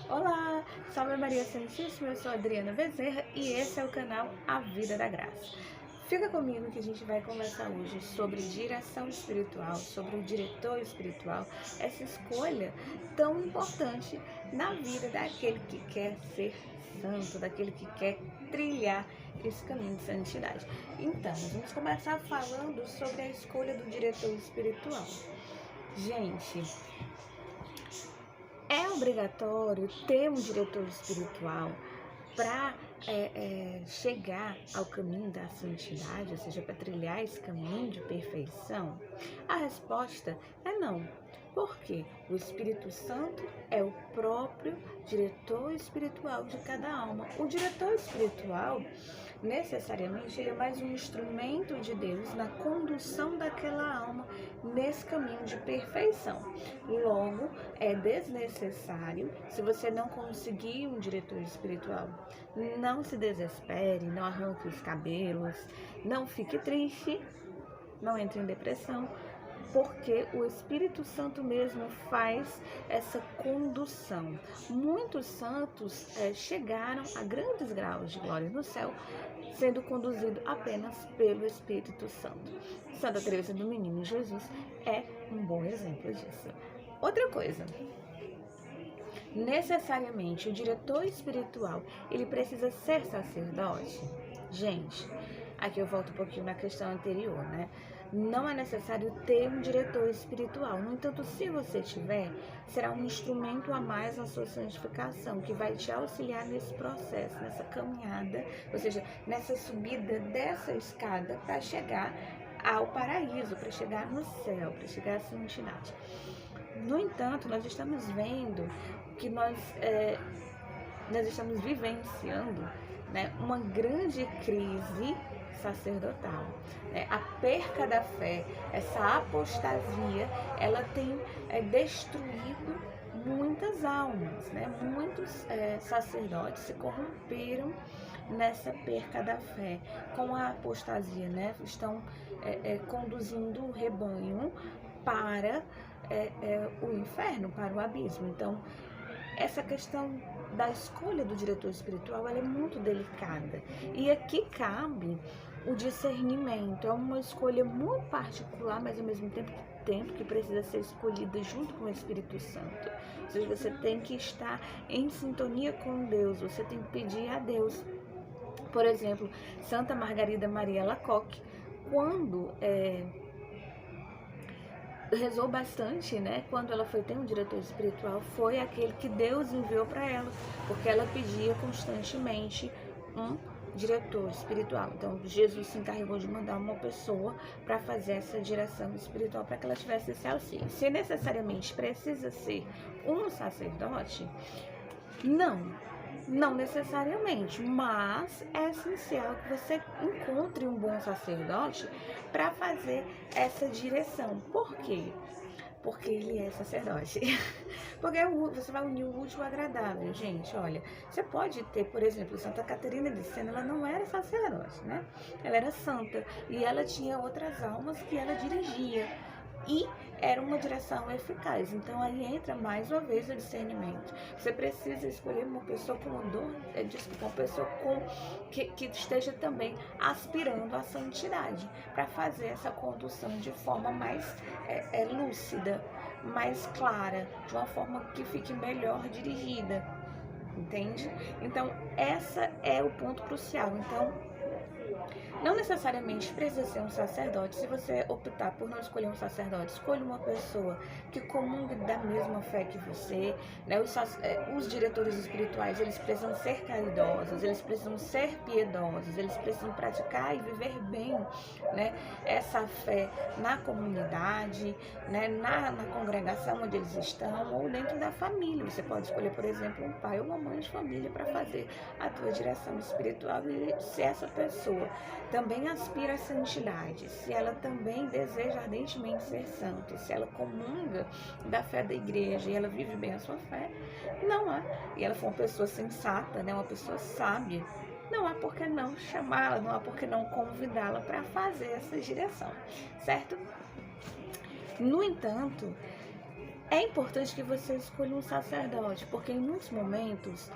Olá, salve Maria Santíssima, eu sou Adriana Bezerra e esse é o canal A Vida da Graça. Fica comigo que a gente vai conversar hoje sobre direção espiritual, sobre o diretor espiritual, essa escolha tão importante na vida daquele que quer ser santo, daquele que quer trilhar esse caminho de santidade. Então, vamos começar falando sobre a escolha do diretor espiritual. Gente, é obrigatório ter um diretor espiritual para chegar ao caminho da santidade, ou seja, para trilhar esse caminho de perfeição? A resposta é não. Porque o Espírito Santo é o próprio diretor espiritual de cada alma. O diretor espiritual, necessariamente, ele é mais um instrumento de Deus na condução daquela alma nesse caminho de perfeição. Logo, é desnecessário, se você não conseguir um diretor espiritual, não se desespere, não arranque os cabelos, não fique triste, não entre em depressão, porque o Espírito Santo mesmo faz essa condução. Muitos santos chegaram a grandes graus de glória no céu, sendo conduzido apenas pelo Espírito Santo. Santa Teresa do Menino Jesus é um bom exemplo disso. Outra coisa, necessariamente o diretor espiritual, ele precisa ser sacerdote? Gente, aqui eu volto um pouquinho na questão anterior, né? Não é necessário ter um diretor espiritual. No entanto, se você tiver, será um instrumento a mais na sua santificação, que vai te auxiliar nesse processo, nessa caminhada, ou seja, nessa subida dessa escada para chegar ao paraíso, para chegar no céu, para chegar à santidade. No entanto, nós estamos vendo que nós estamos vivenciando, né, uma grande crise sacerdotal. A perca da fé, essa apostasia, ela tem destruído muitas almas, né? Muitos sacerdotes se corromperam nessa perca da fé com a apostasia, né? Estão conduzindo o rebanho para o inferno, para o abismo. Então, essa questão da escolha do diretor espiritual, ela é muito delicada. E aqui cabe o discernimento. É uma escolha muito particular, mas ao mesmo tempo que precisa ser escolhida junto com o Espírito Santo. Ou seja, você tem que estar em sintonia com Deus, você tem que pedir a Deus. Por exemplo, Santa Margarida Maria Alacoque, quando rezou bastante, né? Quando ela foi ter um diretor espiritual, foi aquele que Deus enviou para ela, porque ela pedia constantemente um diretor espiritual. Então, Jesus se encarregou de mandar uma pessoa para fazer essa direção espiritual, para que ela tivesse esse auxílio. Se necessariamente precisa ser um sacerdote, não necessariamente, mas é essencial que você encontre um bom sacerdote para fazer essa direção. Por quê? Porque ele é sacerdote. Porque você vai unir o útil ao agradável, gente. Olha, você pode ter, por exemplo, Santa Catarina de Sena, ela não era sacerdote, né? Ela era santa e ela tinha outras almas que ela dirigia. E era uma direção eficaz. Então aí entra mais uma vez o discernimento. Você precisa escolher uma pessoa com uma pessoa que esteja também aspirando à santidade, para fazer essa condução de forma mais lúcida, mais clara, de uma forma que fique melhor dirigida, entende? Então essa é o ponto crucial. Então, não necessariamente precisa ser um sacerdote. Se você optar por não escolher um sacerdote, escolha uma pessoa que comungue da mesma fé que você, né? Os diretores espirituais, eles precisam ser caridosos, eles precisam ser piedosos, eles precisam praticar e viver bem, né, essa fé na comunidade, né, na congregação onde eles estão, ou dentro da família. Você pode escolher, por exemplo, um pai ou uma mãe de família para fazer a tua direção espiritual. E se essa pessoa também aspira à santidade, se ela também deseja ardentemente ser santa, se ela comunga da fé da igreja e ela vive bem a sua fé, não há, e ela for uma pessoa sensata, né, uma pessoa sábia, não há por que não chamá-la, não há por que não convidá-la para fazer essa direção, certo? No entanto, É importante que você escolha um sacerdote, porque em muitos momentos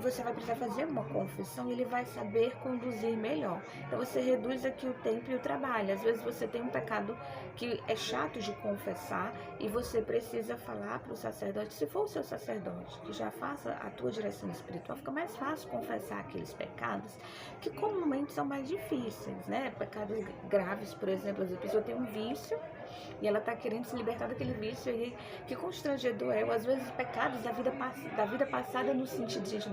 você vai precisar fazer uma confissão e ele vai saber conduzir melhor. Então você reduz aqui o tempo e o trabalho. Às vezes você tem um pecado que é chato de confessar e você precisa falar para o sacerdote. Se for o seu sacerdote que já faça a tua direção espiritual, fica mais fácil confessar aqueles pecados que comumente são mais difíceis, né? Pecados graves, por exemplo, a pessoa tem um vício e ela está querendo se libertar daquele vício aí, que constrangedor é. Ou às vezes pecados da vida passada no sentido, gente,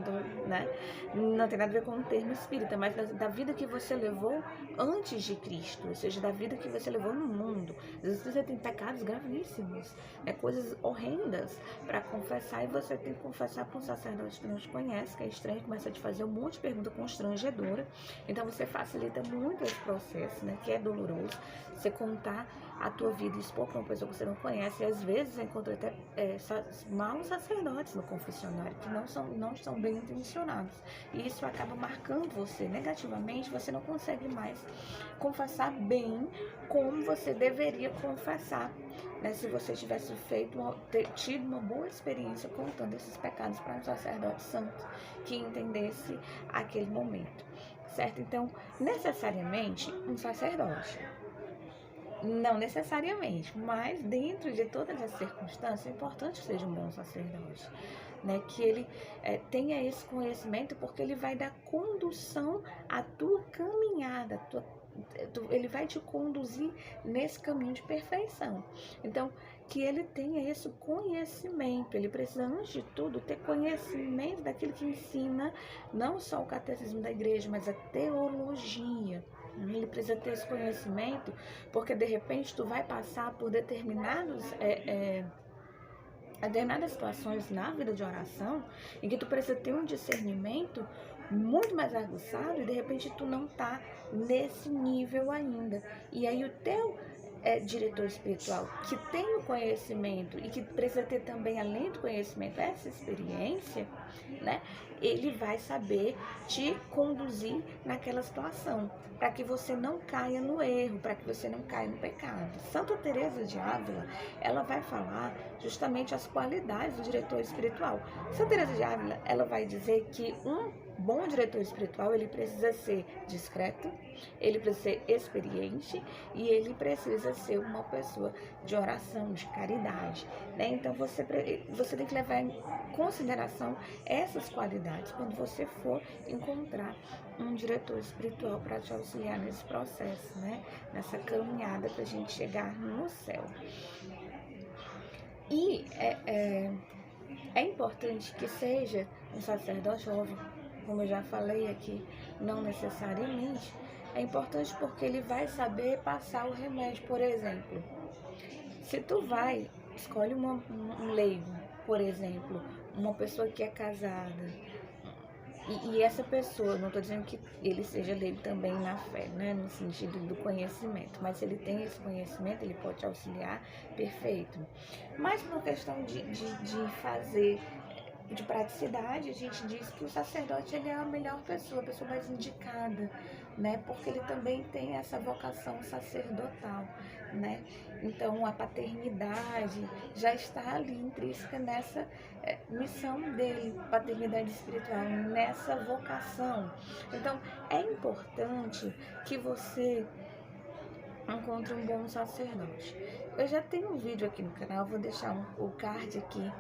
né? Não tem nada a ver com o termo espírita, mas da vida que você levou antes de Cristo, ou seja, da vida que você levou no mundo. Às vezes você tem pecados gravíssimos, coisas horrendas para confessar, e você tem que confessar para um sacerdote que não te conhece, que é estranho, começa a te fazer um monte de pergunta constrangedora. Então você facilita muito esse processo, né? Que é doloroso. Você contar a tua vida e expor para uma pessoa que você não conhece. E às vezes eu encontro até maus sacerdotes no confessionário que não são bem intencionados. E isso acaba marcando você negativamente. Você não consegue mais confessar bem como você deveria confessar, né? Se você tivesse tido uma boa experiência contando esses pecados para um sacerdote santo que entendesse aquele momento, certo? Então, necessariamente um sacerdote. Não necessariamente, mas dentro de todas as circunstâncias, é importante que seja um bom sacerdote, né? Que ele tenha esse conhecimento, porque ele vai dar condução à tua caminhada, ele vai te conduzir nesse caminho de perfeição. Então, que ele tenha esse conhecimento, ele precisa, antes de tudo, ter conhecimento daquilo que ensina, não só o catecismo da igreja, mas a teologia. Ele precisa ter esse conhecimento, porque de repente tu vai passar por determinadas situações na vida de oração em que tu precisa ter um discernimento muito mais aguçado, e de repente tu não tá nesse nível ainda. E aí o teu diretor espiritual, que tem o conhecimento e que precisa ter também, além do conhecimento, essa experiência, né? Ele vai saber te conduzir naquela situação, para que você não caia no erro, para que você não caia no pecado. Santa Teresa de Ávila, ela vai falar justamente as qualidades do diretor espiritual. Santa Teresa de Ávila, ela vai dizer que um bom diretor espiritual, ele precisa ser discreto, ele precisa ser experiente e ele precisa ser uma pessoa de oração, de caridade, né? Então você tem que levar em consideração essas qualidades quando você for encontrar um diretor espiritual para te auxiliar nesse processo, né? Nessa caminhada para a gente chegar no céu. E é importante que seja um sacerdote, óbvio, como eu já falei aqui, não necessariamente. É importante porque ele vai saber passar o remédio. Por exemplo, se tu escolhe um leigo, por exemplo, uma pessoa que é casada, e essa pessoa, não estou dizendo que ele seja leigo também na fé, né, no sentido do conhecimento, mas se ele tem esse conhecimento, ele pode te auxiliar, perfeito. Mas por questão de fazer, de praticidade, a gente diz que o sacerdote, ele é a melhor pessoa, a pessoa mais indicada, né? Porque ele também tem essa vocação sacerdotal, né? Então a paternidade já está ali intrínseca nessa missão dele, paternidade espiritual, nessa vocação. Então é importante que você encontre um bom sacerdote. Eu já tenho um vídeo aqui no canal, vou deixar o card aqui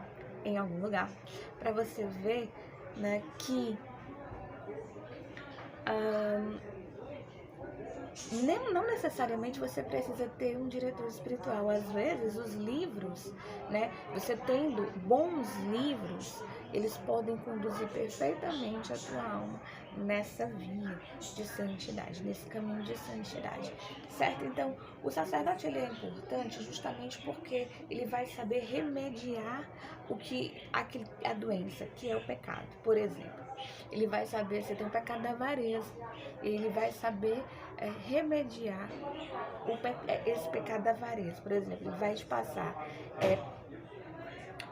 em algum lugar, para você ver, né, que não necessariamente você precisa ter um diretor espiritual. Às vezes os livros, né, você tendo bons livros, eles podem conduzir perfeitamente a tua alma nessa via de santidade, nesse caminho de santidade, certo? Então, o sacerdote, ele é importante justamente porque ele vai saber remediar a doença, que é o pecado. Por exemplo, ele vai saber se tem um pecado da avareza, ele vai saber remediar esse pecado da avareza. Por exemplo, ele vai te passar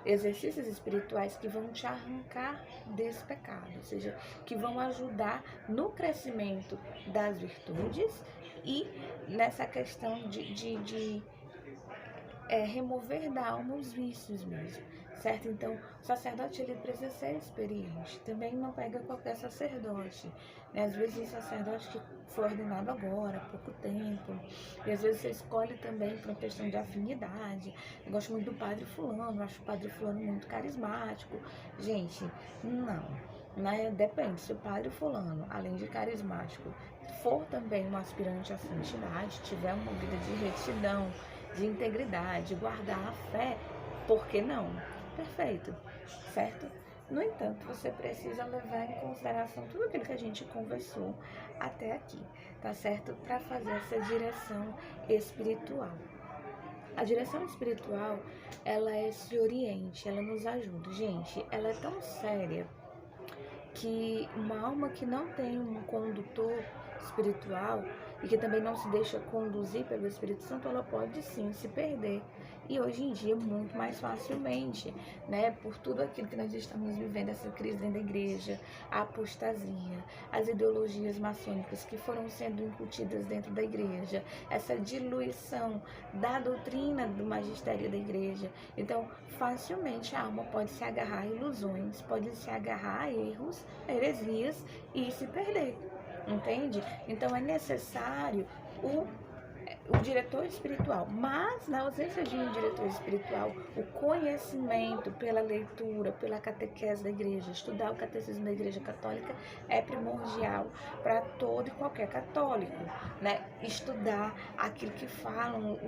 exercícios espirituais que vão te arrancar desse pecado, ou seja, que vão ajudar no crescimento das virtudes e nessa questão de remover da alma os vícios mesmo, certo? Então, o sacerdote ele precisa ser experiente. Também não pega qualquer sacerdote, né? Às vezes um sacerdote que foi ordenado agora, há pouco tempo, e às vezes você escolhe também por uma questão de afinidade. Eu gosto muito do padre fulano, acho o padre fulano muito carismático. Gente, não, né? Depende, se o padre fulano, além de carismático, for também um aspirante à santidade, tiver uma vida de retidão, de integridade, guardar a fé, por que não? Perfeito, certo? No entanto, você precisa levar em consideração tudo aquilo que a gente conversou até aqui, tá certo? Para fazer essa direção espiritual. A direção espiritual, ela é esse oriente, ela nos ajuda. Gente, ela é tão séria que uma alma que não tem um condutor espiritual e que também não se deixa conduzir pelo Espírito Santo, ela pode sim se perder. E hoje em dia muito mais facilmente, né? Por tudo aquilo que nós estamos vivendo, essa crise dentro da igreja, a apostasia, as ideologias maçônicas que foram sendo incutidas dentro da igreja, essa diluição da doutrina do magistério da igreja. Então, facilmente a alma pode se agarrar a ilusões, pode se agarrar a erros, heresias e se perder. Entende? Então é necessário o diretor espiritual, mas na ausência de um diretor espiritual, o conhecimento pela leitura, pela catequese da igreja, estudar o catecismo da igreja católica é primordial para todo e qualquer católico, né? Estudar aquilo que falam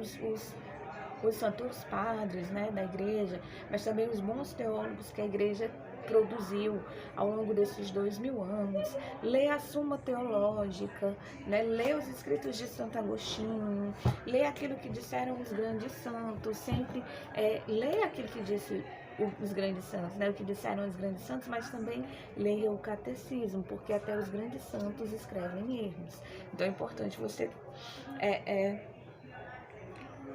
os santos padres, né, da igreja, mas também os bons teólogos que a igreja produziu ao longo desses 2000 anos, ler a Suma Teológica, né, ler os escritos de Santo Agostinho, ler aquilo que disseram os grandes santos, sempre ler aquilo que disse os grandes santos, né, o que disseram os grandes santos, mas também leia o catecismo, porque até os grandes santos escrevem erros. Então é importante você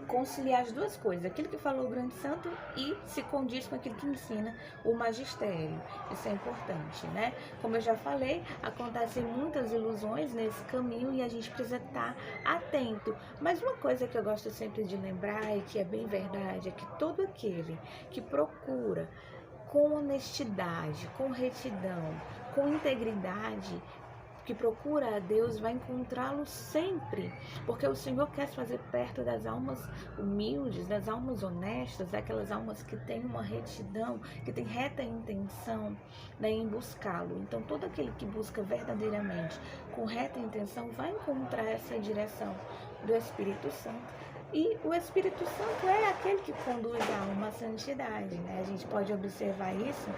conciliar as duas coisas, aquilo que falou o grande santo e se condiz com aquilo que ensina o magistério. Isso é importante, né? Como eu já falei, acontecem muitas ilusões nesse caminho e a gente precisa estar atento. Mas uma coisa que eu gosto sempre de lembrar e que é bem verdade é que todo aquele que procura com honestidade, com retidão, com integridade, que procura a Deus vai encontrá-lo sempre, porque o Senhor quer se fazer perto das almas humildes, das almas honestas, daquelas almas que têm uma retidão, que têm reta intenção, né, em buscá-lo. Então todo aquele que busca verdadeiramente com reta intenção vai encontrar essa direção do Espírito Santo. E o Espírito Santo é aquele que conduz a alma à santidade, né? A gente pode observar isso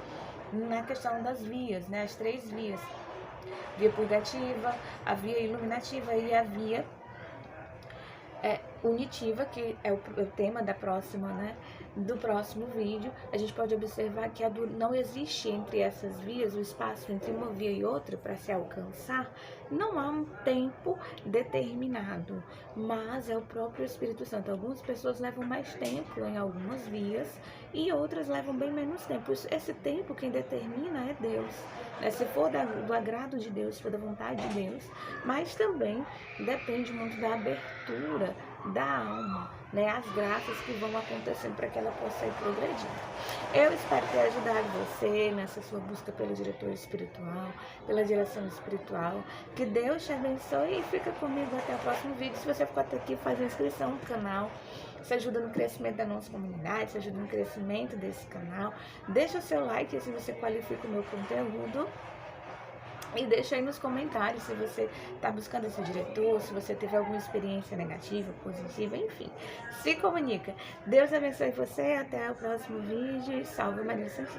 na questão das vias, né? As 3 vias. Via purgativa, a via iluminativa e a via unitiva, que é o tema da próxima, né, do próximo vídeo. A gente pode observar que não existe entre essas vias, o espaço entre uma via e outra para se alcançar, não há um tempo determinado, mas é o próprio Espírito Santo. Algumas pessoas levam mais tempo em algumas vias e outras levam bem menos tempo. Esse tempo quem determina é Deus, né? Se for do agrado de Deus, se for da vontade de Deus, mas também depende muito da abertura da alma, né, as graças que vão acontecendo para que ela possa ir progredindo. Eu espero ter ajudado você nessa sua busca pelo diretor espiritual, pela direção espiritual. Que Deus te abençoe e fica comigo até o próximo vídeo. Se você ficou até aqui, faz a inscrição no canal. Isso ajuda no crescimento da nossa comunidade, isso ajuda no crescimento desse canal. Deixa o seu like, assim você qualifica o meu conteúdo. E deixa aí nos comentários se você está buscando esse diretor, se você teve alguma experiência negativa, positiva, enfim. Se comunica. Deus abençoe você, até o próximo vídeo e salve Maria Santíssima.